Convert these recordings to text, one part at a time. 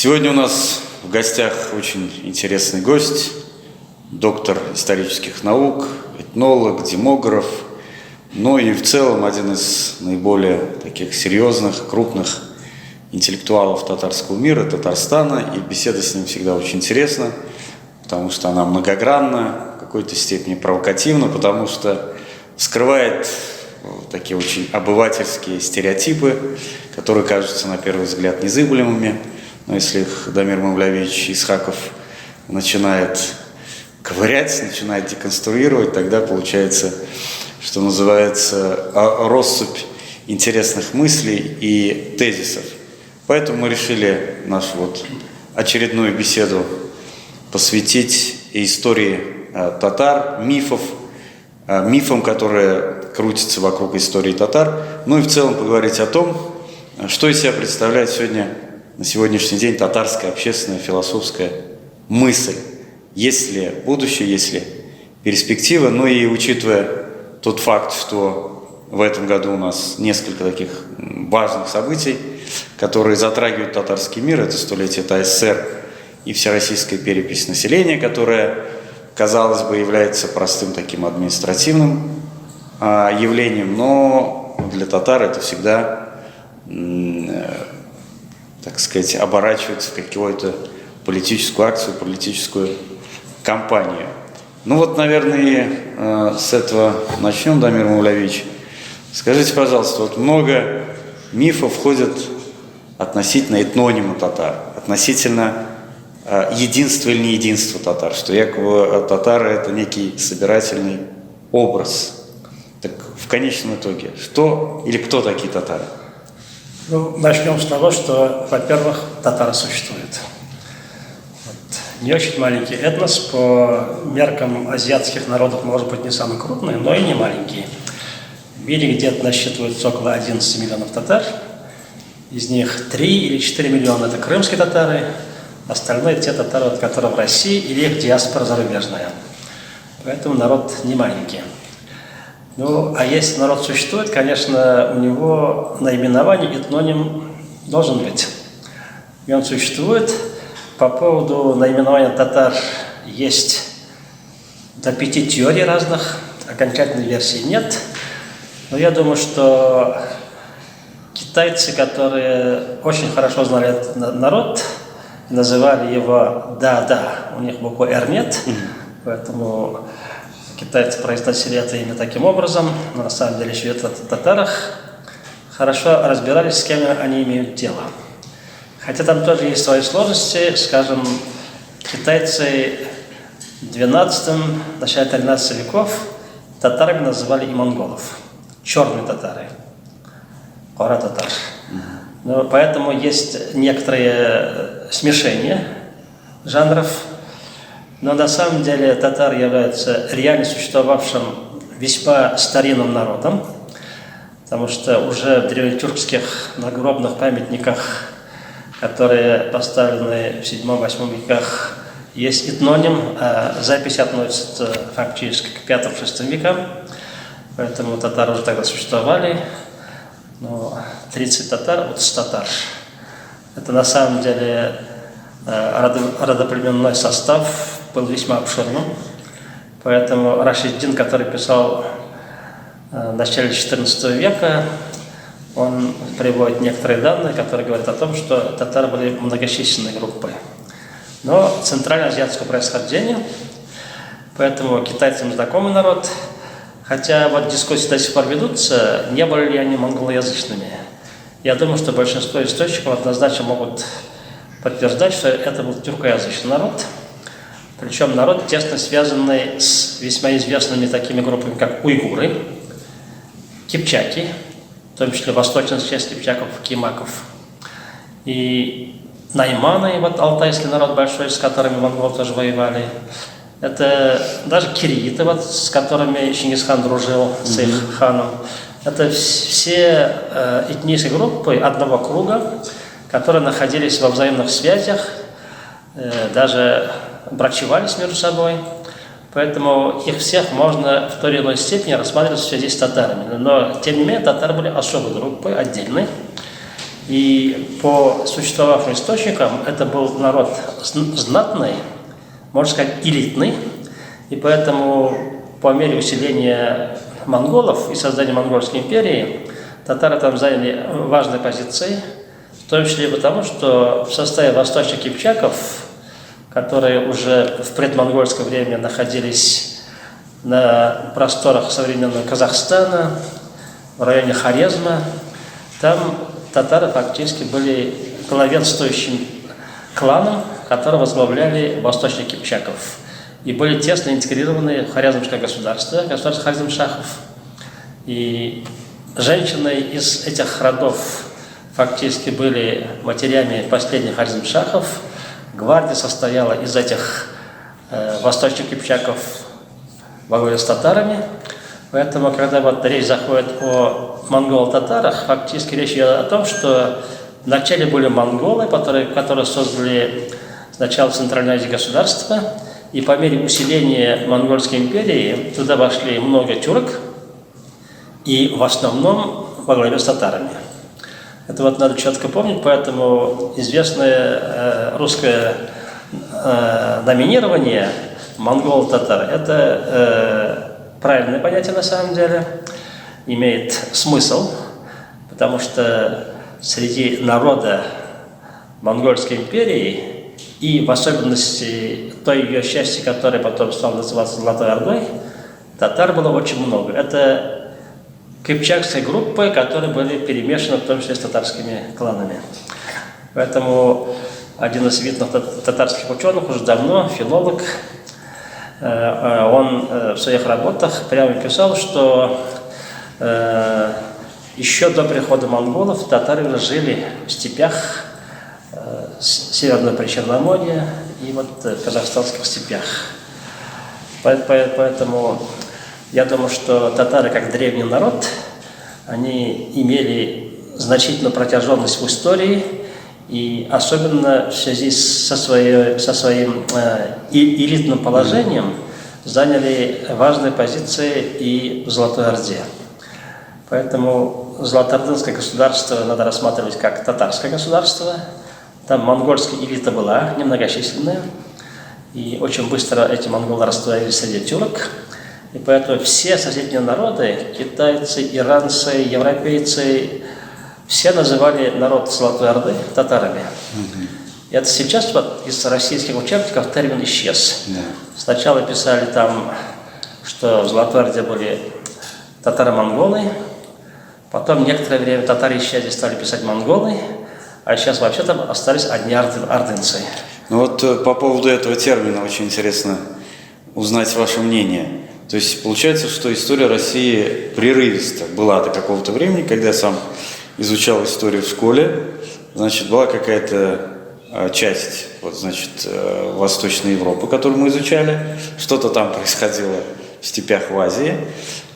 Сегодня у нас в гостях очень интересный гость, доктор исторических наук, этнолог, демограф, но и в целом один из наиболее таких серьезных, крупных интеллектуалов татарского мира, Татарстана, и беседа с ним всегда очень интересна, потому что она многогранна, в какой-то степени провокативна, потому что скрывает такие очень обывательские стереотипы, которые кажутся на первый взгляд незыблемыми, но если их Дамир Мавлявич Исхаков начинает ковырять, начинает деконструировать, тогда получается, что называется, россыпь интересных мыслей и тезисов. Поэтому мы решили нашу очередную беседу посвятить истории татар, мифам, которые крутятся вокруг истории татар, ну и в целом поговорить о том, что из себя представляет на сегодняшний день татарская общественная философская мысль. Есть ли будущее, есть ли перспектива, ну и учитывая тот факт, что в этом году у нас несколько таких важных событий, которые затрагивают татарский мир, это столетие ТАССР и всероссийская перепись населения, которая, казалось бы, является простым таким административным явлением, но для татар это всегда, так сказать, оборачивается в какую-то политическую акцию, политическую кампанию. Ну вот, наверное, с этого начнем, Дамир Мавлявич. Скажите, пожалуйста, много мифов ходят относительно этнонима татар, относительно единства или неединства татар, что якобы татары – это некий собирательный образ. Так в конечном итоге, что или кто такие татары? Ну, начнем с того, что, во-первых, татары существуют. Не очень маленький этнос, по меркам азиатских народов, может быть, не самый крупный, но и не маленький. В мире где-то насчитывается около 11 миллионов татар. Из них 3 или 4 миллиона – это крымские татары, остальные – те татары, которые в России, или их диаспора зарубежная. Поэтому народ не маленький. Ну, а если народ существует, конечно, у него наименование, этноним должен быть. И он существует. По поводу наименования татар есть до 5 теорий разных, окончательной версии нет. Но я думаю, что китайцы, которые очень хорошо знали этот народ, называли его «да-да», у них буквы «р» нет, поэтому китайцы произносили это имя таким образом, но на самом деле еще это в татарах хорошо разбирались, с кем они имеют дело. Хотя там тоже есть свои сложности, скажем, китайцы в 12-м, начале 13 веков татарами называли и монголов, черные татары, кора татар. Но поэтому есть некоторые смешения жанров. Но на самом деле татары являются реально существовавшим весьма старинным народом, потому что уже в древнетюркских нагробных памятниках, которые поставлены в 7-8 веках, есть этноним, а запись относится фактически к 5-6 векам, поэтому татары уже тогда существовали. Но 30 татар от 100 татар. Это на самом деле родоплеменной состав был весьма обширным. Поэтому Рашиддин, который писал в начале XIV века, он приводит некоторые данные, которые говорят о том, что татары были многочисленной группой. Но центральноазиатского происхождения, поэтому китайцам знакомый народ. Хотя дискуссии до сих пор ведутся, не были ли они монголоязычными. Я думаю, что большинство источников однозначно могут подтверждать, что это был тюркоязычный народ. Причем народ, тесно связанный с весьма известными такими группами, как уйгуры, кипчаки, в том числе восточная часть кипчаков, кимаков, и найманы, алтайский народ большой, с которыми монголы тоже воевали. Это даже киргиты, с которыми Чингисхан дружил, с их ханом. Это все этнические группы одного круга, которые находились во взаимных связях, даже брачевались между собой. Поэтому их всех можно в той или иной степени рассматривать в связи с татарами. Но, тем не менее, татары были особой группой, отдельной. И по существовавшим источникам это был народ знатный, можно сказать, элитный. И поэтому по мере усиления монголов и создания Монгольской империи татары там заняли важные позиции, в том числе потому, что в составе восточных кипчаков, которые уже в предмонгольское время находились на просторах современного Казахстана, в районе Хорезма, там татары фактически были главенствующим кланом, который возглавляли восточных кипчаков. И были тесно интегрированы в Хорезмское государство, государство Хорезмшахов. И женщины из этих родов фактически были матерями последних Хорезмшахов. Гвардия состояла из этих восточных кипчаков во главе с татарами. Поэтому, когда вот речь заходит о монголо-татарах, фактически речь идет о том, что вначале были монголы, которые создали сначала Центральной Азии государство, и по мере усиления Монгольской империи туда вошли много тюрок, и в основном во главе с татарами. Это вот надо четко помнить, поэтому известное русское номинирование монгол-татар – это правильное понятие на самом деле, имеет смысл, потому что среди народа Монгольской империи и в особенности той ее части, которая потом стала называться Золотой Ордой, татар было очень много. Это кипчакские группы, которые были перемешаны в том числе с татарскими кланами. Поэтому один из видных татарских ученых уже давно, филолог, он в своих работах прямо писал, что еще до прихода монголов татары жили в степях Северного Причерноморья и вот в казахстанских степях. Поэтому я думаю, что татары, как древний народ, они имели значительную протяженность в истории, и особенно в связи со своим элитным положением заняли важные позиции и в Золотой Орде. Поэтому Золотоордынское государство надо рассматривать как татарское государство. Там монгольская элита была немногочисленная, и очень быстро эти монголы растворились среди тюрок. И поэтому все соседние народы, китайцы, иранцы, европейцы, все называли народ Золотой Орды татарами. И это сейчас вот из российских учебников термин исчез. Сначала писали там, что в Золотой Орде были татаро-монголы, потом некоторое время татары исчезли, стали писать монголы, а сейчас вообще там остались одни ордынцы. Ну вот по поводу этого термина очень интересно узнать ваше мнение. То есть получается, что история России прерывиста была до какого-то времени, когда я сам изучал историю в школе, значит, была какая-то часть, вот, значит, Восточной Европы, которую мы изучали, что-то там происходило в степях в Азии,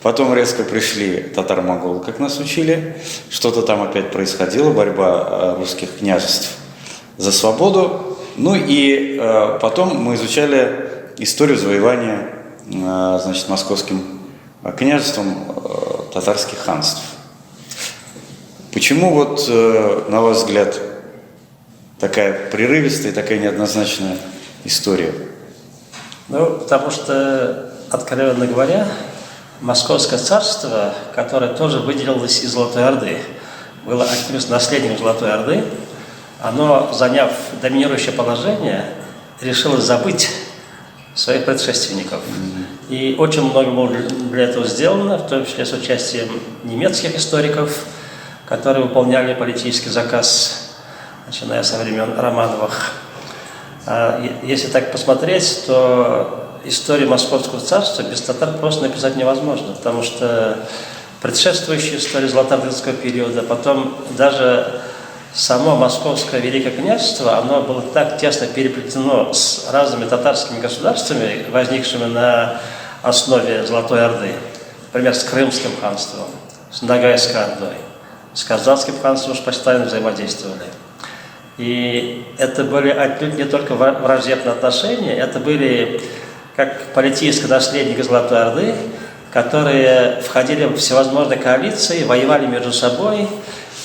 потом резко пришли татаро-монголы, как нас учили, что-то там опять происходило, борьба русских княжеств за свободу, ну и потом мы изучали историю завоевания, значит, московским княжеством татарских ханств. Почему вот, на ваш взгляд, такая прерывистая, такая неоднозначная история? Ну, потому что, откровенно говоря, Московское царство, которое тоже выделилось из Золотой Орды, было одним из наследников Золотой Орды, оно, заняв доминирующее положение, решило забыть своих предшественников. И очень много было для этого сделано, в том числе с участием немецких историков, которые выполняли политический заказ, начиная со времен Романовых. Если так посмотреть, то историю Московского царства без татар просто написать невозможно, потому что предшествующая история Золотоордынского периода, потом даже само Московское Великое княжество, оно было так тесно переплетено с разными татарскими государствами, возникшими на основе Золотой Орды, например, с Крымским ханством, с Ногайской Ордой, с Казанским ханством уж постоянно взаимодействовали. И это были отнюдь не только враждебные отношения, это были как политические наследники Золотой Орды, которые входили в всевозможные коалиции, воевали между собой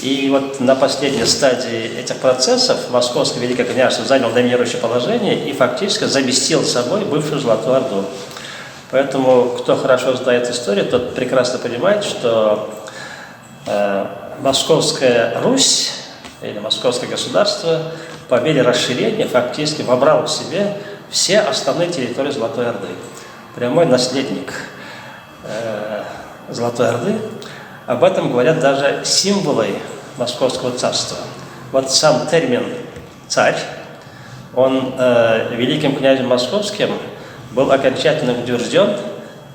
И вот на последней стадии этих процессов Московское Великое княжество заняло доминирующее положение и фактически заместил собой бывшую Золотую Орду. Поэтому, кто хорошо знает историю, тот прекрасно понимает, что Московская Русь или Московское государство по мере расширения фактически вобрало в себе все основные территории Золотой Орды. Прямой наследник Золотой Орды. Об этом говорят даже символы Московского царства. Вот сам термин «царь», он великим князем московским был окончательно утвержден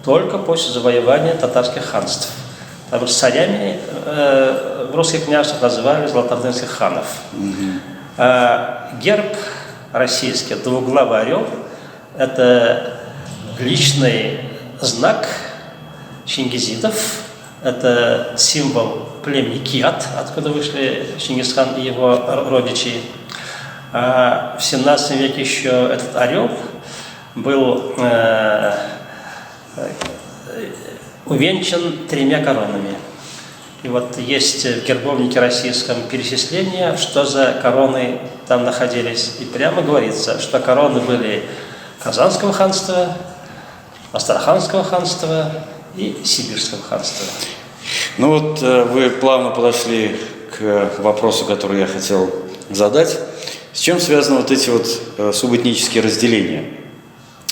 только после завоевания татарских ханств. Потому что царями в русских княжествах называли золотоордынских ханов. Герб российский, двуглавый орел, это личный знак чингизидов, это символ племени Киат, откуда вышли Чингисхан и его родичи. А в 17 веке еще этот орел был увенчан 3 коронами. И вот есть в гербовнике российском перечисление, что за короны там находились. И прямо говорится, что короны были Казанского ханства, Астраханского ханства и Сибирского ханства. Ну вот вы плавно подошли к вопросу, который я хотел задать. С чем связаны вот эти вот субэтнические разделения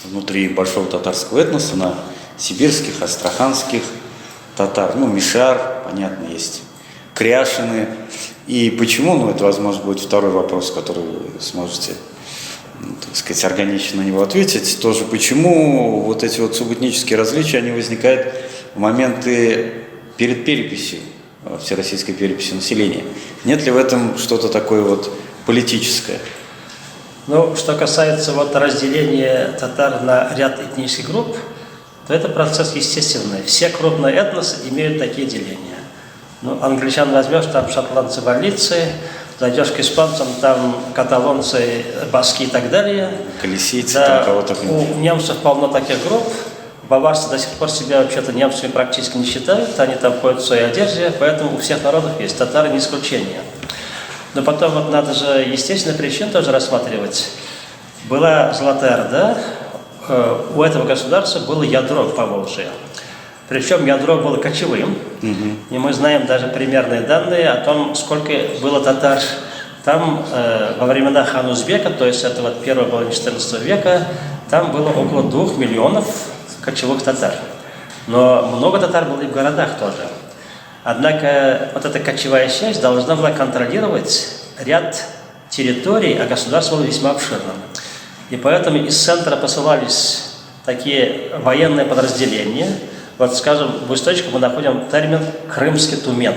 внутри большого татарского этноса на сибирских, астраханских татар, ну, Мишар, понятно, есть Кряшины. И почему, ну, это, возможно, будет второй вопрос, который вы сможете, так сказать, органично на него ответить, тоже почему вот эти вот субэтнические различия, они возникают в моменты перед переписью, всероссийской переписью населения. Нет ли в этом что-то такое вот политическое? Ну, что касается вот разделения татар на ряд этнических групп, то это процесс естественный. Все крупные этносы имеют такие деления. Ну, англичан возьмешь, там шотландцы, валлийцы, зайдешь к испанцам, там каталонцы, баски и так далее. Колесийцы, Да, там кого-то. у немцев полно таких групп. Баварцы до сих пор себя вообще-то немцами практически не считают, они там ходят в своей одежде, поэтому у всех народов есть, татары не исключение. Но потом вот надо же естественные причины тоже рассматривать. Была Золотая Орда, у этого государства было ядро в Поволжье. Причем ядро было кочевым, и мы знаем даже примерные данные о том, сколько было татар. Там во времена хана Узбека, то есть это вот первая половина XIV века, там было около 2 миллионов кочевых татар. Но много татар было и в городах тоже. Однако вот эта кочевая часть должна была контролировать ряд территорий, а государство было весьма обширным. И поэтому из центра посылались такие военные подразделения. Вот, скажем, в источниках мы находим термин «крымский тумен».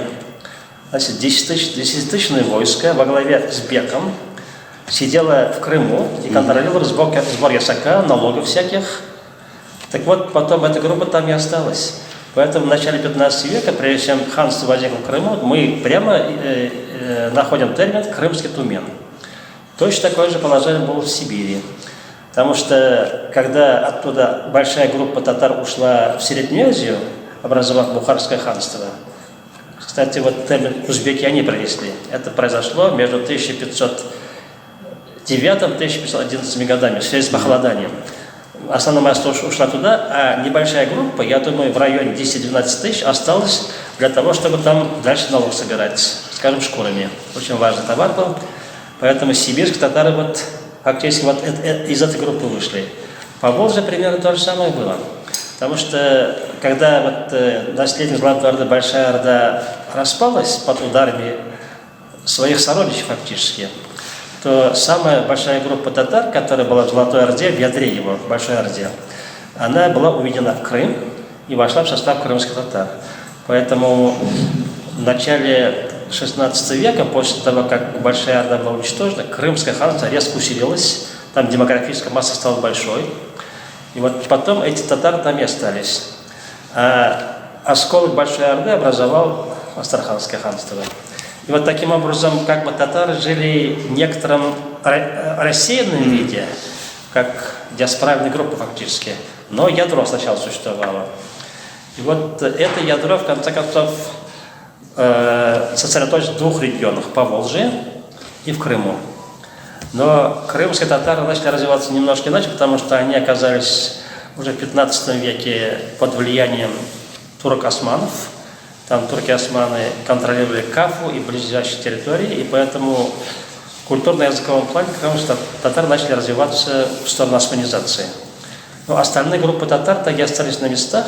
Значит, 10-тысячное войско во главе с беком сидело в Крыму и контролировало сбор ясака, налогов всяких. Так вот, потом эта группа там и осталась. Поэтому в начале 15 века, прежде чем ханство возникло в Крыму, мы прямо находим термин «крымский тумен». Точно такое же положение было в Сибири. Потому что, когда оттуда большая группа татар ушла в Среднюю Азию, образовав Бухарское ханство, кстати, вот термин узбеки они принесли. Это произошло между 1509-1511 годами, в связи с похолоданием. Основная масса ушла туда, а небольшая группа, я думаю, в районе 10-12 тысяч осталась для того, чтобы там дальше налог собирать, скажем, шкурами. Очень важный товар был. Поэтому сибирские татары вот фактически вот из этой группы вышли. По Волжье примерно то же самое было. Потому что, когда вот наследник Золотой Орды, Большая Орда распалась под ударами своих сородичей фактически, то самая большая группа татар, которая была в Золотой Орде, в ядре его, в Большой Орде, она была уведена в Крым и вошла в состав крымских татар. Поэтому в начале XVI века, после того, как Большая Орда была уничтожена, Крымское ханство резко усилилось, там демографическая масса стала большой. И вот потом эти татары там и остались. А осколок Большой Орды образовал Астраханское ханство. И вот таким образом, как бы татары жили в некотором рассеянном виде, как диаспоральная группа фактически, но ядро сначала существовало. И вот это ядро, в конце концов, сосредоточен в двух регионах, Поволжье и в Крыму. Но крымские татары начали развиваться немножко иначе, потому что они оказались уже в 15 веке под влиянием турок-османов. Там турки-османы контролировали Кафу и близлежащие территории, и поэтому в культурно-языковом плане крымские татары начали развиваться в сторону османизации. Но остальные группы татар так и остались на местах,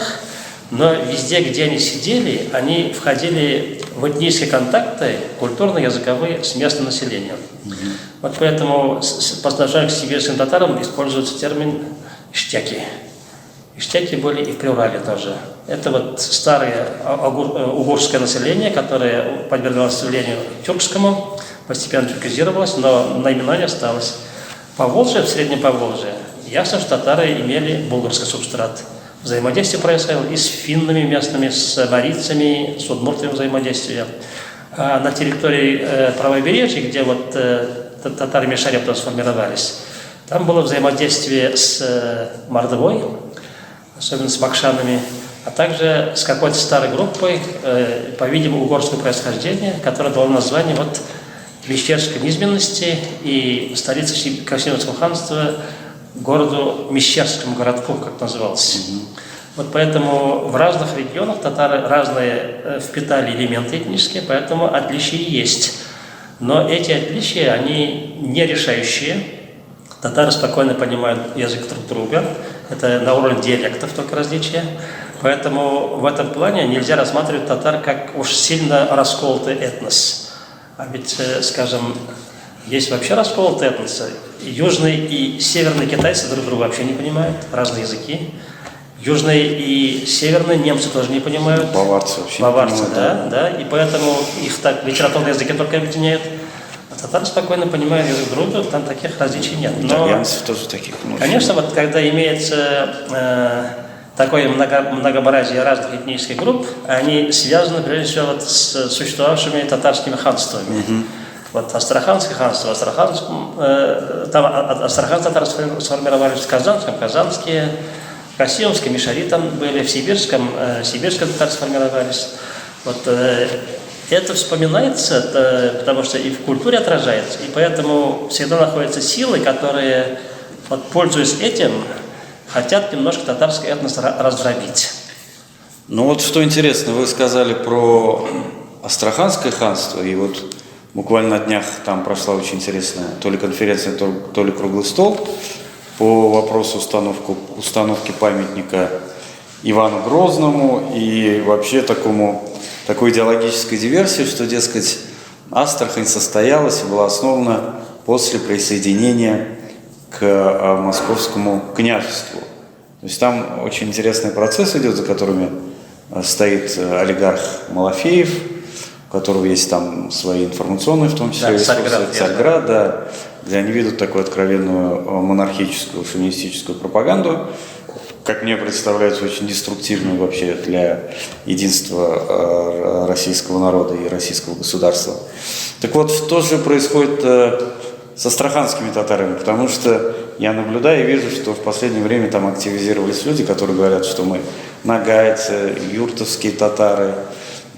но везде, где они сидели, они входили в этнические контакты, культурно-языковые, с местным населением. Вот поэтому по отношению к сибирским татарам используется термин «иштяки». Иштяки были и в Приурале тоже. Это вот старое угурское население, которое подвергалось влиянию тюркскому, постепенно тюркизировалось, но наименование осталось. Поволжье, в Среднем Поволжье, ясно, что татары имели булгарский субстрат. Взаимодействие происходило и с финнами местными, с марийцами, с удмуртами взаимодействие. А на территории правобережья, где вот татары Мишарепта сформировались, там было взаимодействие с Мордвой, особенно с бакшанами, а также с какой-то старой группой, по-видимому, угорского происхождения, которая дала название вот Мещерской низменности и столица Касимовского ханства городу Мещерскому городку, как назывался. Вот поэтому в разных регионах татары разные впитали элементы этнические, поэтому отличия есть. Но эти отличия, они не решающие. Татары спокойно понимают язык друг друга. Это на уровне диалектов только различия. Поэтому в этом плане нельзя рассматривать татар как уж сильно расколотый этнос. А ведь, скажем, есть вообще расколотые этносы. Южные и северные китайцы друг друга вообще не понимают, разные языки. Южные и северные немцы тоже не понимают. Баварцы вообще Баварцы, не понимают. да. И поэтому их так литературные языки только объединяют. А татары спокойно понимают язык друга, там таких различий нет. Но, итальянцев тоже таких много. конечно, вот когда имеется такое многообразие разных этнических групп, они связаны прежде всего вот с существовавшими татарскими ханствами. Вот Астраханское ханство, там астраханские татары сформировались в Казанском, казанские, в Касимовском, Мишари там были, в Сибирском, сибирские татары сформировались. Вот это вспоминается, потому что и в культуре отражается, и поэтому всегда находятся силы, которые, вот, пользуясь этим, хотят немножко татарский этнос раздробить. Ну вот что интересно, вы сказали про Астраханское ханство, и вот буквально на днях там прошла очень интересная то ли конференция, то ли круглый стол по вопросу установки памятника Ивану Грозному и вообще такой идеологической диверсии, что, дескать, Астрахань состоялась и была основана после присоединения к Московскому княжеству. То есть там очень интересный процесс идет, за которыми стоит олигарх Малафеев, у которого есть там свои информационные, в том числе, да, ресурсы, Царьград, да, где они ведут такую откровенную монархическую, шовинистическую пропаганду, как мне представляется, очень деструктивную вообще для единства российского народа и российского государства. Так вот, что же происходит с астраханскими татарами? Потому что я наблюдаю и вижу, что в последнее время там активизировались люди, которые говорят, что мы нагайцы, юртовские татары,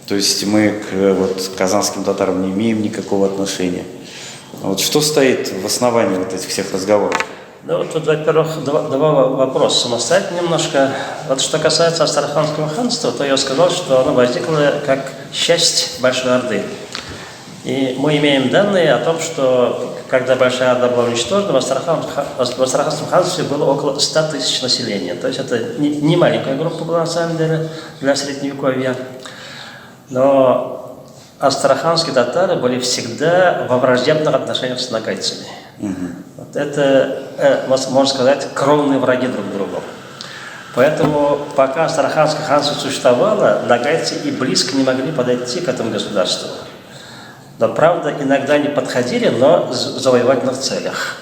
то есть мы к казанским татарам не имеем никакого отношения. Вот что стоит в основании вот этих всех разговоров? Ну, тут, во-первых, два вопроса самостоятельно немножко. Вот что касается Астраханского ханства, то я сказал, что оно возникло как часть Большой Орды. И мы имеем данные о том, что когда Большая Орда была уничтожена, в Астраханском ханстве было около 100 тысяч населения. То есть это не маленькая группа была на самом деле для Средневековья. Но астраханские татары были всегда во враждебных отношениях с нагайцами. Вот это, можно сказать, кровные враги друг другу. Поэтому пока Астраханское ханство существовало, нагайцы и близко не могли подойти к этому государству. Но, правда, иногда они подходили, но в завоевательных целях.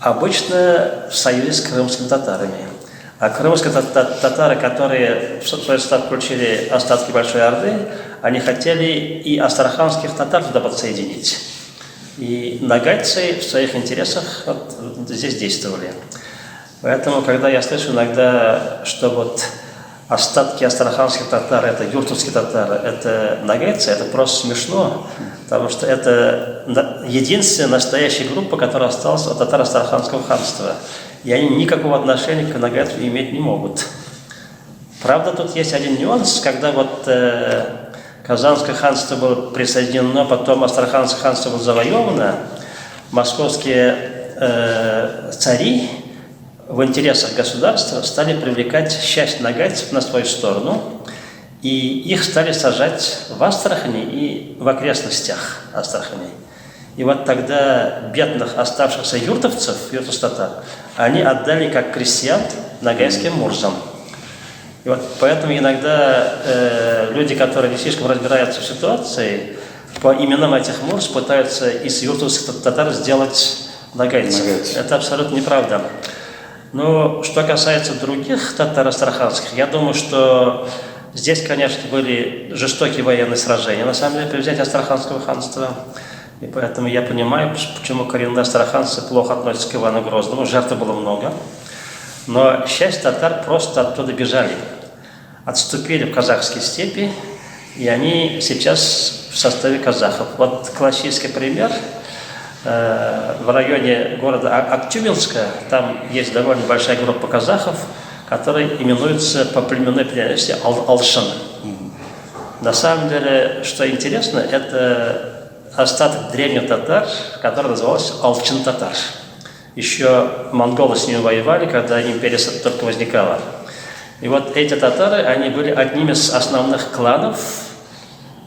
Обычно в союзе с крымскими татарами. А крымские татары, которые в свой состав включили остатки Большой Орды, они хотели и астраханских татар туда подсоединить. И нагайцы в своих интересах вот здесь действовали. Поэтому, когда я слышу иногда, что вот остатки астраханских татар, это юртовские татары, это нагайцы, это просто смешно, потому что это единственная настоящая группа, которая осталась от татар Астраханского ханства. И они никакого отношения к нагайцам иметь не могут. Правда, тут есть один нюанс, когда вот Казанское ханство было присоединено, потом Астраханское ханство было завоевано, московские цари в интересах государства стали привлекать часть нагайцев на свою сторону, и их стали сажать в Астрахани и в окрестностях Астрахани. И вот тогда бедных оставшихся юртовцев, юртов-татар, они отдали как крестьян нагайским мурзам. И вот поэтому иногда люди, которые не слишком разбираются в ситуации, по именам этих мурз пытаются из юртовских татар сделать нагайцев. Это абсолютно неправда. Но что касается других татар астраханских, я думаю, что здесь, конечно, были жестокие военные сражения, на самом деле, при взятии Астраханского ханства. И поэтому я понимаю, почему коренные астраханцы плохо относятся к Ивану Грозному. Жертв было много. Но часть татар просто оттуда бежали. Отступили в казахские степи, и они сейчас в составе казахов. Вот классический пример. В районе города Актюбинска, там есть довольно большая группа казахов, которые именуются по племенной принадлежности Алшин. На самом деле, что интересно, это остаток древних татар, который назывался Алчин-татар. Еще монголы с ними воевали, когда империя только возникала. И вот эти татары, они были одними из основных кланов,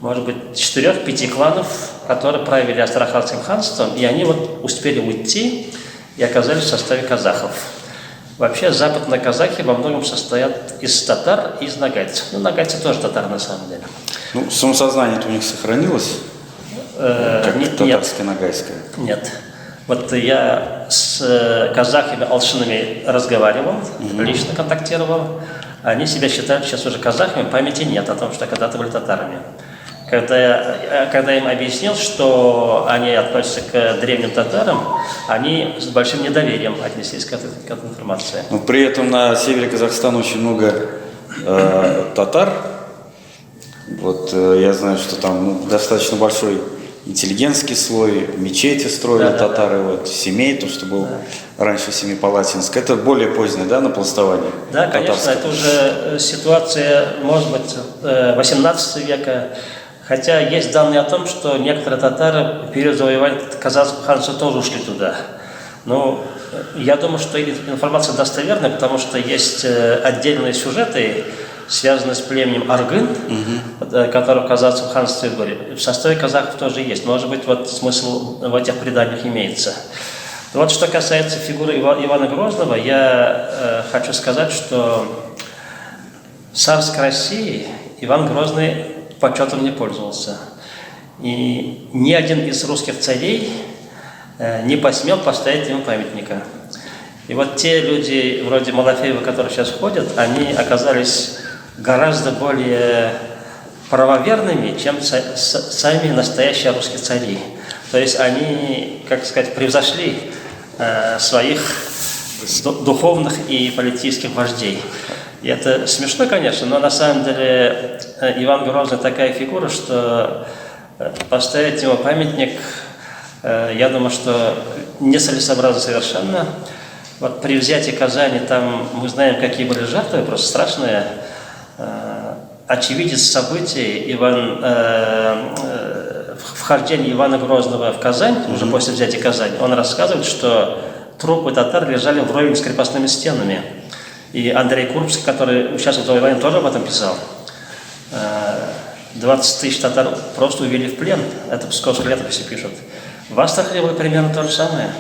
может быть, 4-5 кланов, которые правили Астраханским ханством, и они вот успели уйти и оказались в составе казахов. Вообще, западные казахи во многом состоят из татар и из нагайцев. Ну, нагайцы тоже татары, на самом деле. Ну, самосознание-то у них сохранилось? Как татарское, нагайское? Нет. Вот я с казахами, алшинами разговаривал, лично контактировал. Они себя считают сейчас уже казахами, памяти нет о том, что когда-то были татарами. Когда я им объяснил, что они относятся к древним татарам, они с большим недоверием отнеслись к этой информации. Но при этом на севере Казахстана очень много татар. Вот я знаю, что там достаточно большой интеллигентский слой, мечети строили татары, вот, семей, то, что был раньше Семипалатинск. Это более позднее, да, напластование? Да, конечно, это уже ситуация, может быть, 18 века. Хотя есть данные о том, что некоторые татары в период завоевания Казанского ханства тоже ушли туда. Но я думаю, что информация достоверная, потому что есть отдельные сюжеты, связанные с племенем Аргын, которые в Казанском ханстве были. В составе казахов тоже есть. Может быть, вот смысл в этих преданиях имеется. Вот что касается фигуры Ивана Грозного, я хочу сказать, что в царской России Иван Грозный почетом не пользовался. И ни один из русских царей не посмел поставить ему памятника. И вот те люди, вроде Малафеева, которые сейчас ходят, они оказались гораздо более правоверными, чем сами настоящие русские цари. То есть они, как сказать, превзошли своих духовных и политических вождей. И это смешно, конечно, но на самом деле Иван Грозный такая фигура, что поставить ему памятник, я думаю, что нецелесообразно совершенно. Вот при взятии Казани там мы знаем, какие были жертвы, просто страшные. Очевидец событий вхождение Ивана Грозного в Казань, уже после взятия Казани, он рассказывает, что трупы татар лежали вровень с крепостными стенами. И Андрей Курбский, который участвовал в завоевании, тоже об этом писал. 20 тысяч татар просто увели в плен. Это псковские летописи пишут. В Астрахани было примерно то же самое.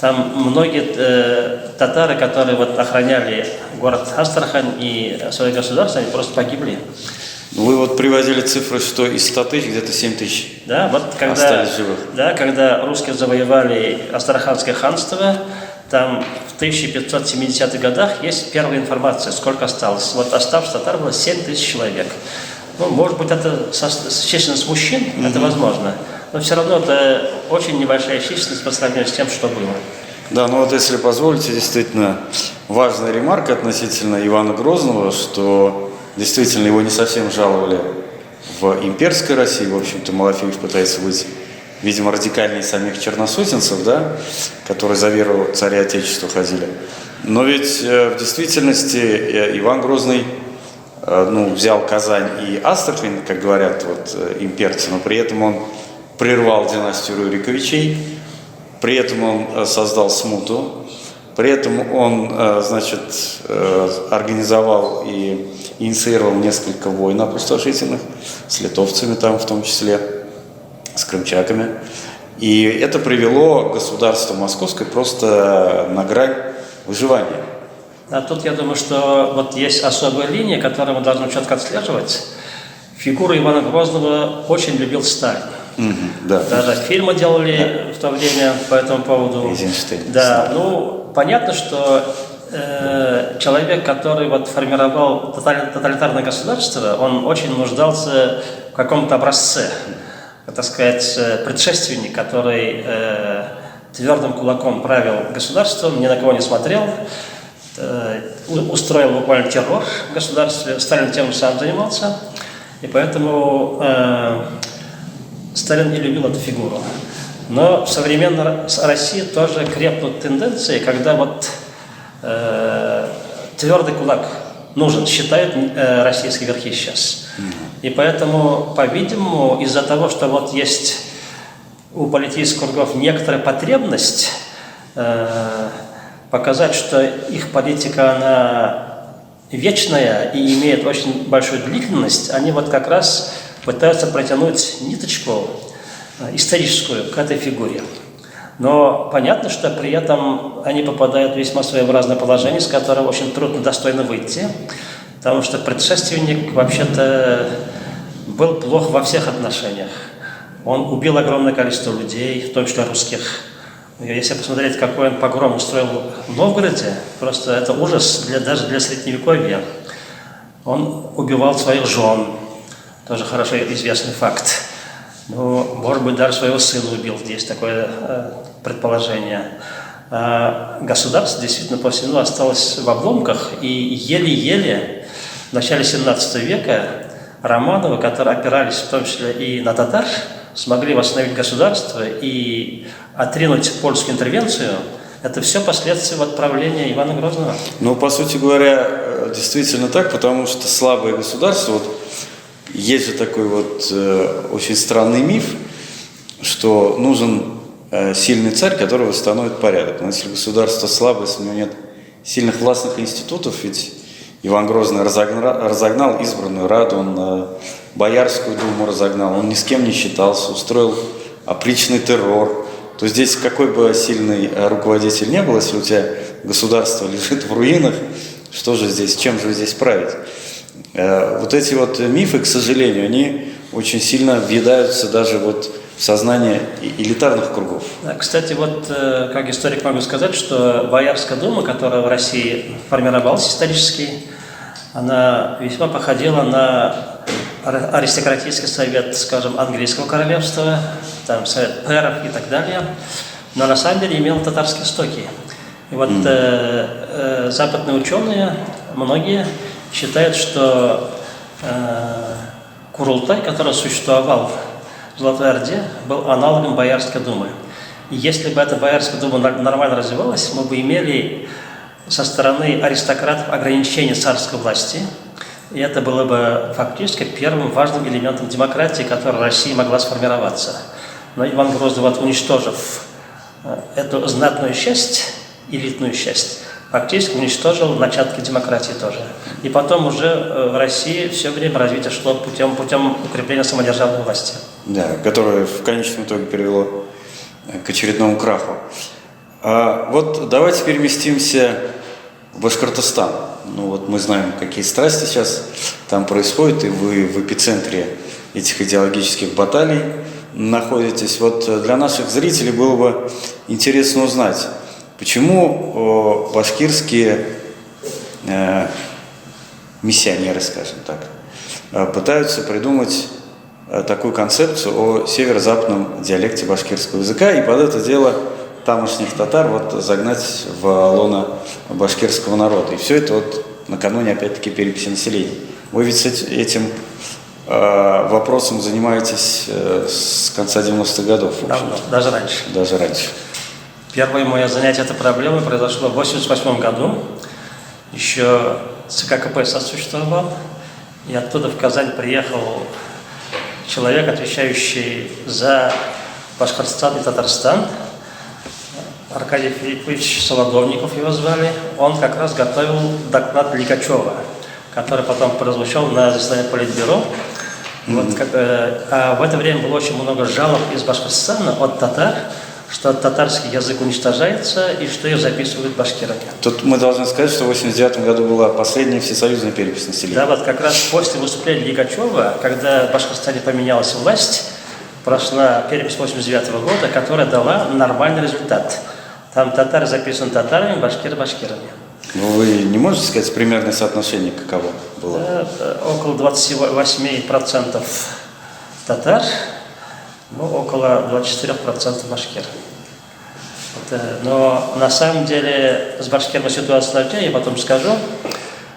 Там многие татары, которые вот охраняли город Астрахань и свое государство, они просто погибли. Вы вот приводили цифры, что из 100 тысяч где-то 7 тысяч остались живых. Да, когда русские завоевали Астраханское ханство, там в 1570-х годах есть первая информация, сколько осталось. Вот оставшихся татар было 7 тысяч человек. Ну, может быть, это численность мужчин, это возможно. Но все равно это очень небольшая численность по сравнению с тем, что было. Да, ну вот если позволите, действительно важная ремарка относительно Ивана Грозного, что действительно его не совсем жаловали в имперской России. В общем-то, Малафеев пытается быть, видимо, радикальнее самих черносотенцев, да, которые за веру царя Отечества ходили. Но ведь в действительности Иван Грозный взял Казань и Астрахань, как говорят имперцы, но при этом он прервал династию Рюриковичей, при этом он создал смуту, при этом он, организовал и инициировал несколько войн опустошительных с литовцами там в том числе, с крымчаками. И это привело государство московское просто на грань выживания. А тут я думаю, что вот есть особая линия, которую мы должны четко отслеживать. Фигуру Ивана Грозного очень любил Сталин. Да. Даже фильмы делали в то время по этому поводу. Эйзенштейн. Да, понятно, что человек, который формировал тоталитарное государство, он очень нуждался в каком-то образце, так сказать, предшественник, который твердым кулаком правил государством, ни на кого не смотрел, устроил буквально террор в государстве. Сталин тем же самым занимался, и поэтому Сталин не любил эту фигуру. Но в современной России тоже крепнут тенденции, когда твердый кулак нужен, считают российские верхи сейчас. И поэтому, по-видимому, из-за того, что есть у политических кругов некоторая потребность показать, что их политика, она вечная и имеет очень большую длительность, они как раз пытаются протянуть ниточку историческую к этой фигуре. Но понятно, что при этом они попадают в весьма своеобразное положение, с которого очень трудно, достойно выйти, потому что предшественник вообще-то был плох во всех отношениях. Он убил огромное количество людей, в том числе русских. Если посмотреть, какой он погром устроил в Новгороде, просто это ужас даже для Средневековья. Он убивал своих жен, тоже хорошо известный факт. Может быть, даже своего сына убил, есть такое предположение. Государство действительно по всему осталось в обломках, и еле-еле в начале 17 века Романовы, которые опирались в том числе и на татар, смогли восстановить государство и отринуть польскую интервенцию. Это все последствия правления Ивана Грозного. По сути говоря, действительно так, потому что слабое государство, есть же такой очень странный миф, что нужен сильный царь, который восстановит порядок. Но если государство слабое, если у него нет сильных властных институтов, ведь Иван Грозный разогнал избранную раду, он Боярскую думу разогнал, он ни с кем не считался, устроил опричный террор. То здесь какой бы сильный руководитель не был, если у тебя государство лежит в руинах, что же здесь, чем же здесь править? Эти мифы, к сожалению, они очень сильно въедаются даже в сознание элитарных кругов. Кстати, как историк могу сказать, что Боярская дума, которая в России формировалась исторически, она весьма походила на аристократический совет, скажем, английского королевства, там совет пэров и так далее, но на самом деле имела татарские истоки. И западные ученые, многие считают, что Курултай, который существовал в Золотой Орде, был аналогом Боярской думы. И если бы эта Боярская дума нормально развивалась, мы бы имели со стороны аристократов ограничение царской власти, и это было бы фактически первым важным элементом демократии, которая в России могла сформироваться. Но Иван Грозный, уничтожив эту знатную часть, элитную часть, фактически уничтожил начатки демократии тоже. И потом уже в России все время развитие шло путем укрепления самодержавной власти. Да, которое в конечном итоге привело к очередному краху. Давайте переместимся в Башкортостан. Мы знаем, какие страсти сейчас там происходят, и вы в эпицентре этих идеологических баталий находитесь. Для наших зрителей было бы интересно узнать, почему башкирские миссионеры, скажем так, пытаются придумать такую концепцию о северо-западном диалекте башкирского языка и под это дело тамошних татар загнать в лоно башкирского народа. И все это накануне, опять-таки, переписи населения. Вы ведь этим вопросом занимаетесь с конца 90-х годов. Давно, даже раньше. Даже раньше. Первое мое занятие этой проблемой произошло в 1988 году. Еще ЦК КПСС существовал. И оттуда в Казань приехал человек, отвечающий за Башкортостан и Татарстан. Аркадий Филиппович Солодовников его звали. Он как раз готовил доклад Лигачева, который потом прозвучал на заседании Политбюро. А в это время было очень много жалоб из Башкортостана от татар, что татарский язык уничтожается и что ее записывают башкирами. Тут мы должны сказать, что в 1989 году была последняя всесоюзная перепись населения. Да, вот как раз после выступления Лигачева, когда в Башкортостане поменялась власть, прошла перепись 1989 года, которая дала нормальный результат. Там татары записаны татарами, башкиры башкирами. Вы не можете сказать примерное соотношение каково было? Около 28% татар, но около 24% башкир. Но на самом деле с башкирами ситуация сложнее, я потом скажу,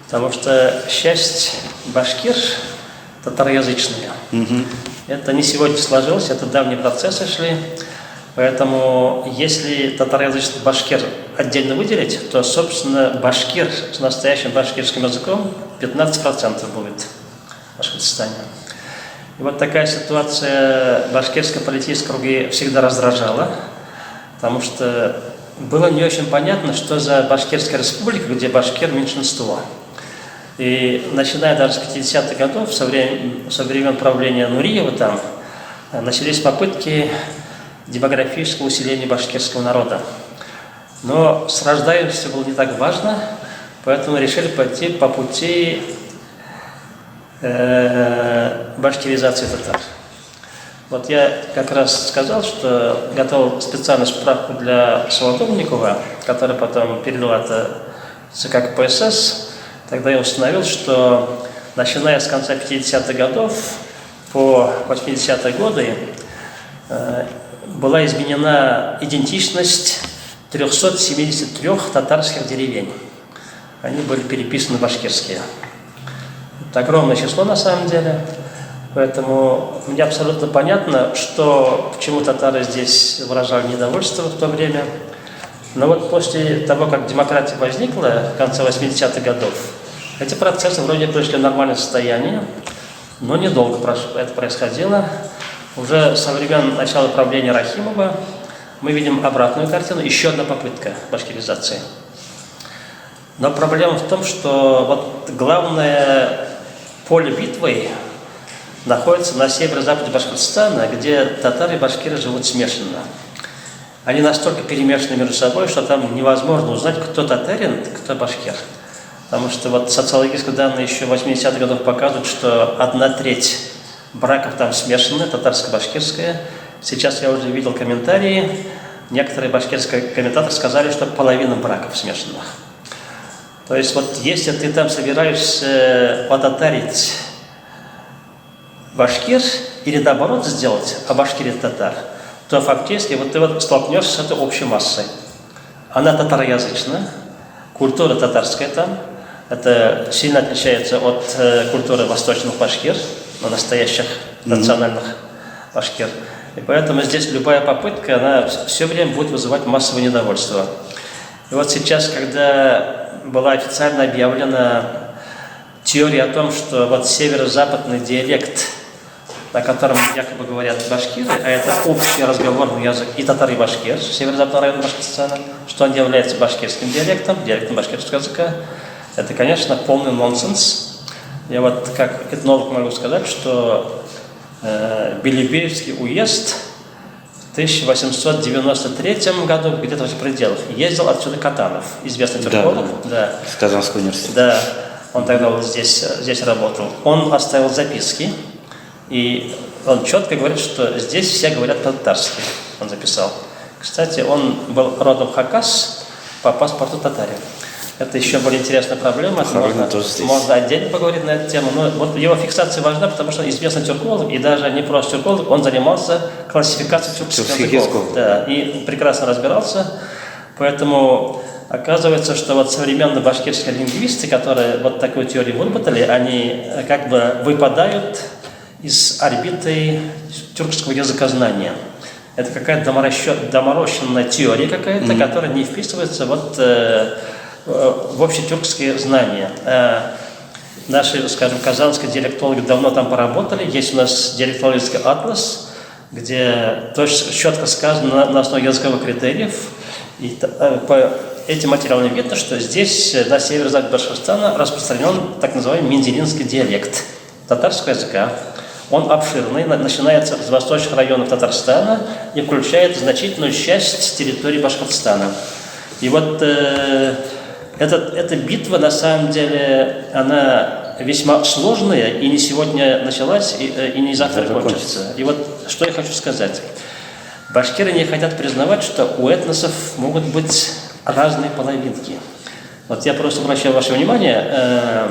потому что часть башкир татароязычные. Это не сегодня сложилось, это давние процессы шли. Поэтому, если татароязычный башкир отдельно выделить, то, собственно, башкир с настоящим башкирским языком 15% будет в Башкортостане. И вот такая ситуация башкирской политической круги всегда раздражала, потому что было не очень понятно, что за Башкирская республика, где башкир меньшинство. И начиная даже с 50-х годов, со времен правления Нуриева там, начались попытки демографического усиления башкирского народа. Но с рождаемостью было не так важно, поэтому решили пойти по пути башкиризации татар. Вот я как раз сказал, что готовил специальную справку для Солодовникова, который потом передал это ЦК КПСС. Тогда я установил, что начиная с конца 50-х годов по 80-е годы была изменена идентичность 373 татарских деревень. Они были переписаны в башкирские. Это огромное число на самом деле. Поэтому мне абсолютно понятно, почему татары здесь выражали недовольство в то время. Но вот после того, как демократия возникла в конце 80-х годов, эти процессы вроде пришли в нормальное состояние, но недолго это происходило. Уже со времен начала правления Рахимова мы видим обратную картину, еще одна попытка башкиризации. Но проблема в том, что вот главное поле битвы находится на северо-западе Башкортостана, где татары и башкиры живут смешанно. Они настолько перемешаны между собой, что там невозможно узнать, кто татарин, кто башкир. Потому что вот социологические данные еще 80-х годов показывают, что 1/3 браков там смешанные, татарско-башкирское. Сейчас я уже видел комментарии. Некоторые башкирские комментаторы сказали, что половина браков смешанных. То есть вот если ты там собираешься потатарить башкир или наоборот сделать башкирить татар, то фактически вот ты вот столкнешься с этой общей массой. Она татароязычная, культура татарская там. Это сильно отличается от культуры восточных башкир, настоящих национальных башкир. И поэтому здесь любая попытка, она все время будет вызывать массовое недовольство. И вот сейчас, когда была официально объявлена теория о том, что вот северо-западный диалект, на котором якобы говорят башкиры, а это общий разговорный язык и татар, и башкир, северо-западного района Башкортостана, что он является башкирским диалектом башкирского языка, это, конечно, полный нонсенс. Я вот как этнолог могу сказать, что Белебеевский уезд в 1893 году, где-то в этих пределах, ездил отсюда Катанов, известный тюрколог. Да. С Казанского университета. Да, он тогда вот здесь работал. Он оставил записки, и он четко говорит, что здесь все говорят по-татарски. Он записал. Кстати, он был родом Хакас, по паспорту татарин. Это еще более интересная проблема. Можно отдельно поговорить на эту тему. Но вот его фиксация важна, потому что он известный тюрколог, и даже не просто тюрколог, он занимался классификацией тюркских языков. Да, и прекрасно разбирался. Поэтому Оказывается, что вот современные башкирские лингвисты, которые вот такую теорию выработали, они как бы выпадают из орбиты тюркского языкознания. Это какая-то доморощенная теория какая-то, которая не вписывается вот, в общетюркские знания. Наши, скажем, казанские диалектологи давно там поработали. Есть у нас диалектологический атлас, где точно четко сказано на основе языковых критериев. И по этим материалам видно, что здесь, на северо-западе Башкортостана, распространен так называемый менделинский диалект татарского языка. Он обширный, начинается с восточных районов Татарстана и включает значительную часть территории Башкортостана. И вот эта битва, на самом деле, она весьма сложная, и не сегодня началась, и не завтра кончится. И вот что я хочу сказать. Башкиры не хотят признавать, что у этносов могут быть разные половинки. Вот я просто обращаю ваше внимание,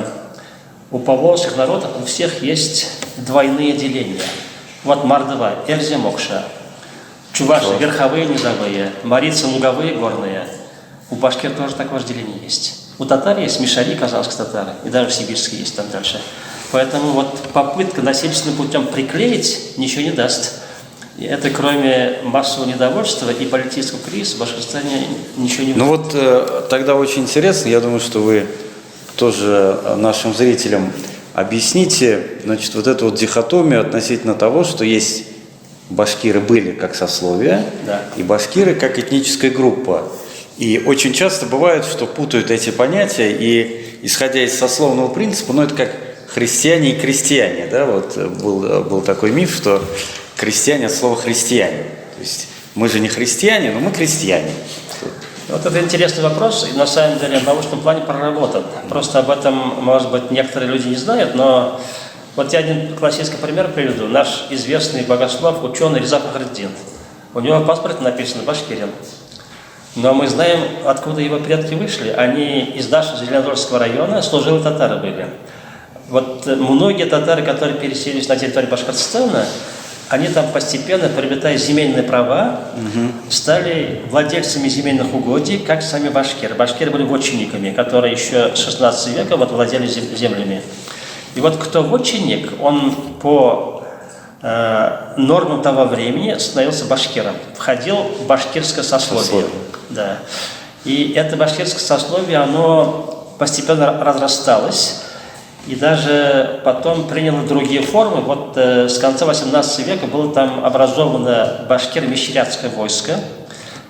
у поволжских народов у всех есть двойные деления. Вот Мордва, Эльзя, Мокша, чуваши, верховые, низовые, марийцы, луговые, горные. У башкир тоже такое же деление есть. У татар есть мишари, казанские татары, и даже сибирские есть там дальше. Поэтому вот попытка насильственным путем приклеить ничего не даст. И это кроме массового недовольства и политического кризиса в Башкортостане ничего не будет. Ну вот тогда очень интересно, я думаю, что вы тоже нашим зрителям объясните, значит, вот эту вот дихотомию относительно того, что есть башкиры были как сословие, да, и башкиры как этническая группа. И очень часто бывает, что путают эти понятия, и исходя из сословного принципа, ну это как христиане и крестьяне, да, вот был такой миф, что крестьяне от слова христиане. То есть мы же не христиане, но мы крестьяне. Вот это интересный вопрос, и на самом деле в научном плане проработан. Просто об этом, может быть, некоторые люди не знают, но вот я один классический пример приведу. Наш известный богослов, ученый Реза Фахриддин. У него в паспорте написано «башкирин». Но мы знаем, откуда его предки вышли. Они из нашего Зеленодольского района, служилые татары были. Вот многие татары, которые переселились на территорию Башкортостана, они там постепенно, приобретая земельные права, стали владельцами земельных угодий, как сами башкиры. Башкиры были вотчинниками, которые еще с 16 века вот владели землями. И вот кто вотчинник, он по нормам того времени становился башкиром, входил в башкирское сословие. Да. И это башкирское сословие, оно постепенно разрасталось. И даже потом приняло другие формы. Вот с конца 18 века было там образовано башкир-мещерятское войско.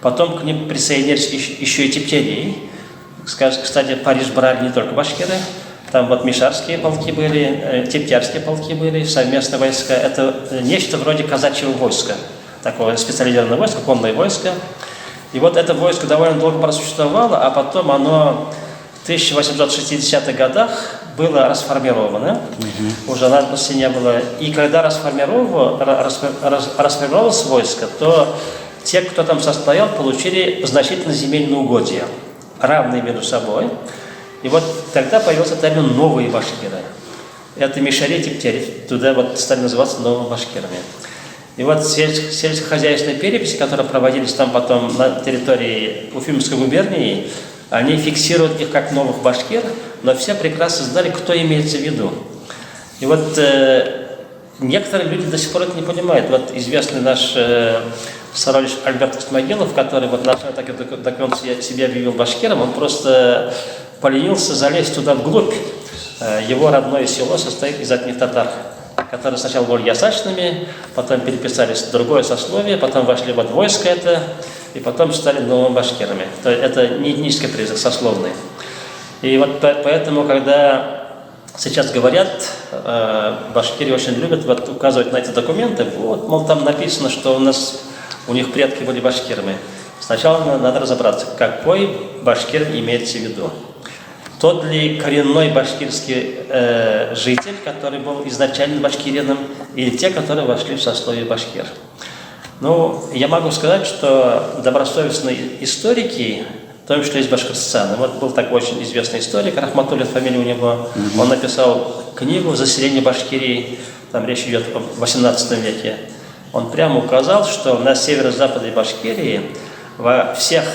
Потом к ним присоединились еще и тептерии. Кстати, Париж брали не только башкиры. Там вот мишарские полки были, тептерские полки были, совместные войска. Это нечто вроде казачьего войска. Такое специализированное войско, конное войско. И вот это войско довольно долго просуществовало, а потом оно в 1860-х годах было расформировано, уже надписи не было. И когда расформировалось войско, то те, кто там состоял, получили значительно земельные угодья, равные между собой. И вот тогда появился термин «новые башкиры». Это мишари, тептери, туда вот стали называться новыми башкирами. И вот сельскохозяйственные переписи, которые проводились там потом на территории Уфимской губернии, они фиксируют их как новых башкир, но все прекрасно знали, кто имеется в виду. И вот некоторые люди до сих пор это не понимают. Вот известный наш сородич Альберт Исмагилов, который вот нашел так он себя объявил башкиром, он просто поленился залезть туда вглубь. Его родное село состоит из одних татар, которые сначала были ясачными, потом переписались в другое сословие, потом вошли в войско это, и потом стали новыми башкирами. То есть это не этнический признак, сословный. И вот поэтому, когда сейчас говорят, башкиры очень любят вот указывать на эти документы, вот, мол, там написано, что у них предки были башкирами. Сначала надо разобраться, какой башкир имеется в виду. Тот ли коренной башкирский житель, который был изначально башкирином, или те, которые вошли в сословие башкир. Ну, я могу сказать, что добросовестные историки, в том числе из Башкортостана, вот был такой очень известный историк, Рахматуллин, фамилия у него, он написал книгу «Заселение Башкирии», там речь идет о 18 веке. Он прямо указал, что на северо-западе Башкирии во всех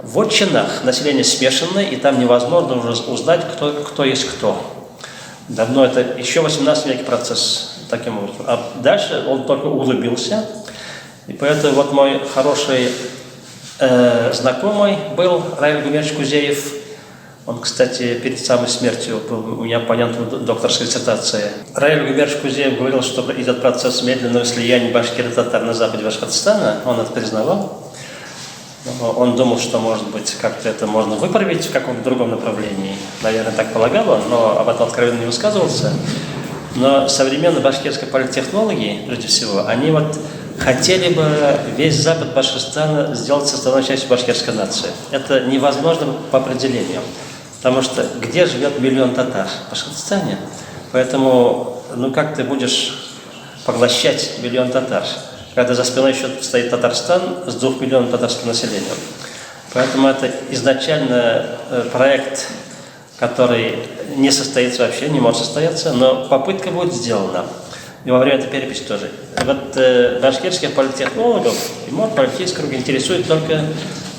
В отчинах население смешанное, и там невозможно уже узнать, кто есть кто. Давно это еще 18 веке процесс таким образом. А дальше он только углубился. И поэтому вот мой хороший знакомый был Раиль Гумерович Кузеев. Он, кстати, перед самой смертью был у меня оппонентом докторской диссертации. Раиль Гумерович Кузеев говорил, что идет процесс медленного слияния башкир и татар на западе Башкортостана. Он это признавал. Он думал, что, может быть, как-то это можно выправить в каком-то другом направлении. Наверное, так полагал он, но об этом откровенно не высказывался. Но современные башкирские политтехнологи, прежде всего, они вот хотели бы весь запад Башкортостана сделать составной частью башкирской нации. Это невозможно по определению. Потому что где живет миллион татар? В Башкортостане. Поэтому, как ты будешь поглощать миллион татар, когда за спиной еще стоит Татарстан с 2 миллионами татарским населением. Поэтому это изначально проект, который не состоится вообще, не может состояться, но попытка будет сделана. И во время этой переписи тоже. И вот башкирских политтехнологов и политический круг интересует только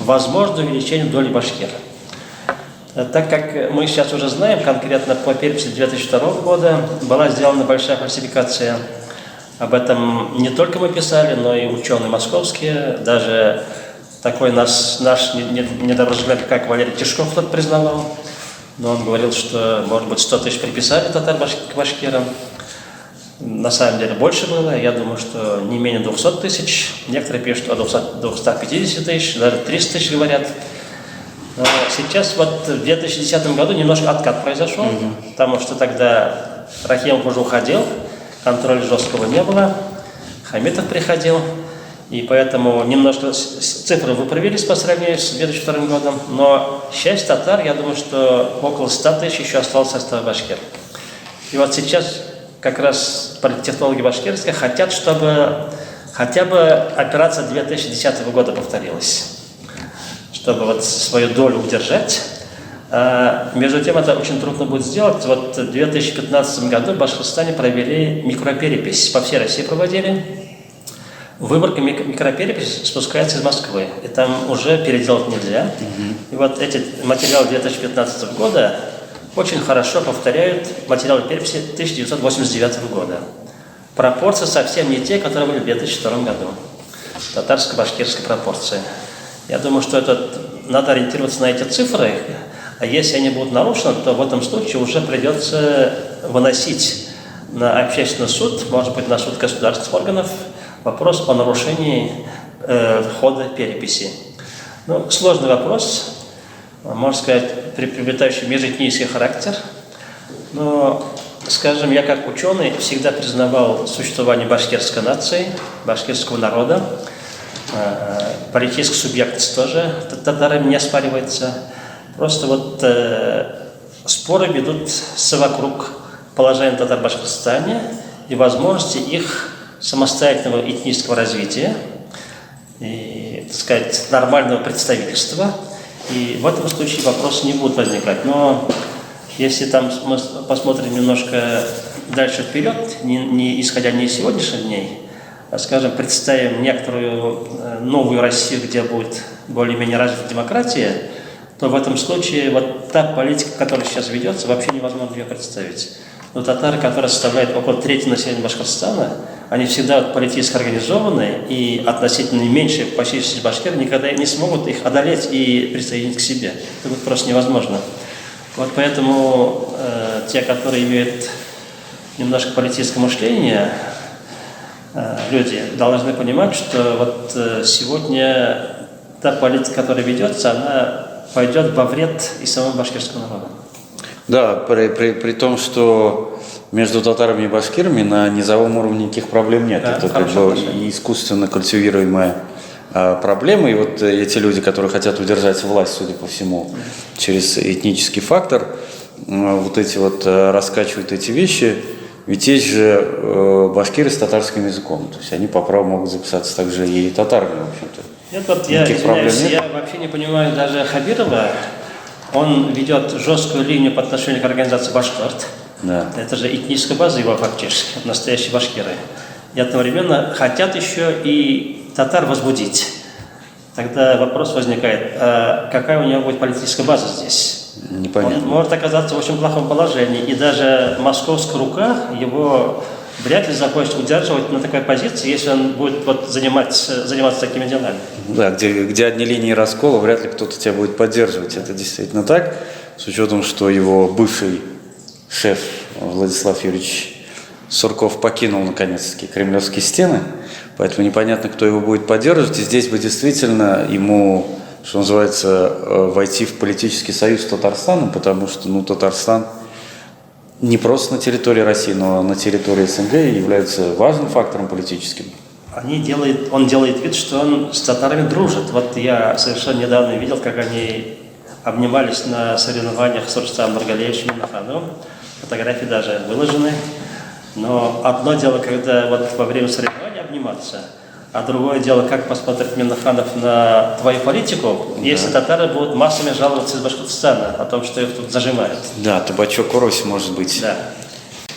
возможное увеличение доли башкир. Так как мы сейчас уже знаем, конкретно по переписи 2002 года была сделана большая фальсификация. Об этом не только мы писали, но и ученые московские, даже такой наш недоброжелатель, как Валерий Тишков, тот признавал. Но он говорил, что, может быть, 100 тысяч приписали татар к башкирам. На самом деле больше было. Я думаю, что не менее 200 тысяч. Некоторые пишут о 250 тысяч, даже 300 тысяч говорят. Но сейчас вот в 2010 году немножко откат произошел, потому что тогда Рахимов уже уходил. Контроля жесткого не было, Хамитов приходил, и поэтому немножко цифры выправились по сравнению с 2002 годом, но часть татар, я думаю, что около 100 тысяч еще осталось в составе башкир. И вот сейчас как раз политтехнологи башкирские хотят, чтобы хотя бы операция 2010 года повторилась, чтобы вот свою долю удержать. Между тем, это очень трудно будет сделать. Вот в 2015 году в Башкортостане провели микроперепись. По всей России проводили. Выборка микропереписи спускается из Москвы. И там уже переделать нельзя. И вот эти материалы 2015 года очень хорошо повторяют материалы переписи 1989 года. Пропорции совсем не те, которые были в 2002 году. Татарско-башкирские пропорции. Я думаю, что надо ориентироваться на эти цифры. А если они будут нарушены, то в этом случае уже придется выносить на общественный суд, может быть, на суд государственных органов, вопрос о нарушении хода переписи. Сложный вопрос, можно сказать, приобретающий межэтнический характер. Но, скажем, я как ученый всегда признавал существование башкирской нации, башкирского народа. Политическая субъектность тоже татарами не оспаривается. Просто вот споры ведут вокруг положения татар в Башкортостане и возможности их самостоятельного этнического развития и, так сказать, нормального представительства. И в этом случае вопрос не будет возникать. Но если там мы посмотрим немножко дальше вперед, не исходя не из сегодняшних дней, а, скажем, представим некоторую новую Россию, где будет более-менее развита демократия, то в этом случае вот та политика, которая сейчас ведется, вообще невозможно ее представить. Но татары, которые составляют около трети населения Башкортостана, они всегда политически организованы, и относительно меньшие по численности башкир никогда не смогут их одолеть и присоединить к себе. Это будет просто невозможно. Вот поэтому те, которые имеют немножко политическое мышление, люди должны понимать, что вот сегодня та политика, которая ведется, она пойдет во вред и самому башкирскому народу. Да, при том, что между татарами и башкирами на низовом уровне никаких проблем нет. Да, это как бы искусственно культивируемая проблема. И вот эти люди, которые хотят удержать власть, судя по всему, через этнический фактор, вот эти вот раскачивают эти вещи. Ведь есть же башкиры с татарским языком. То есть они по праву могут записаться также и татарами, в общем-то. Нет, вот я вообще не понимаю даже Хабирова. Он ведет жесткую линию по отношению к организации башкорт. Да. Это же этническая база его фактически, настоящие башкиры. И одновременно хотят еще и татар возбудить. Тогда вопрос возникает, а какая у него будет политическая база здесь? Непонятно. Он может оказаться в очень плохом положении, и даже московская рука его вряд ли захочет удерживать на такой позиции, если он будет вот заниматься такими делами. Да, где одни линии раскола, вряд ли кто-то тебя будет поддерживать. Это действительно так, с учетом, что его бывший шеф Владислав Юрьевич Сурков покинул наконец-таки кремлевские стены, поэтому непонятно, кто его будет поддерживать. И здесь бы действительно ему, что называется, войти в политический союз с Татарстаном, потому что Татарстан не просто на территории России, но на территории СНГ является важным фактором политическим. Он делает вид, что он с татарами дружит. Вот я совершенно недавно видел, как они обнимались на соревнованиях с Рустамом Маргалеевичем Миннахановым. Фотографии даже выложены. Но одно дело, когда вот во время соревнований обниматься, а другое дело, как посмотрит Миннаханов на твою политику, если татары будут массами жаловаться из Башкортостана о том, что их тут зажимают. Да, табачок урось, может быть. Да.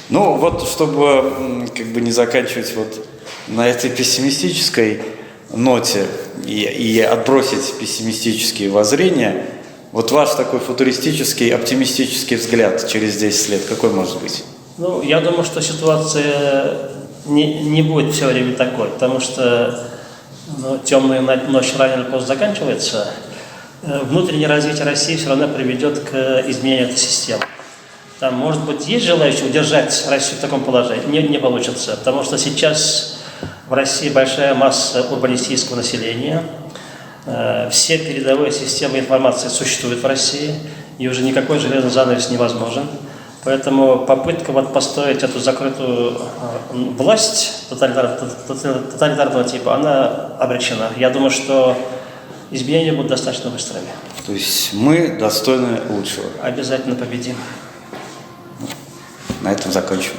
Ну вот, чтобы как бы не заканчивать вот на этой пессимистической ноте и отбросить пессимистические воззрения, вот ваш такой футуристический, оптимистический взгляд через 10 лет, какой может быть? Ну, я думаю, что ситуация не будет все время такой, потому что темная ночь рано или поздно заканчивается. Внутреннее развитие России все равно приведет к изменению этой системы. Там, может быть, есть желающие удержать Россию в таком положении? Не получится, потому что сейчас в России большая масса урбанистического населения, все передовые системы информации существуют в России, и уже никакой железный занавес невозможен. Поэтому попытка построить эту закрытую власть тоталитарного типа, она обречена. Я думаю, что изменения будут достаточно быстрыми. То есть мы достойны лучшего. Обязательно победим. На этом закончим.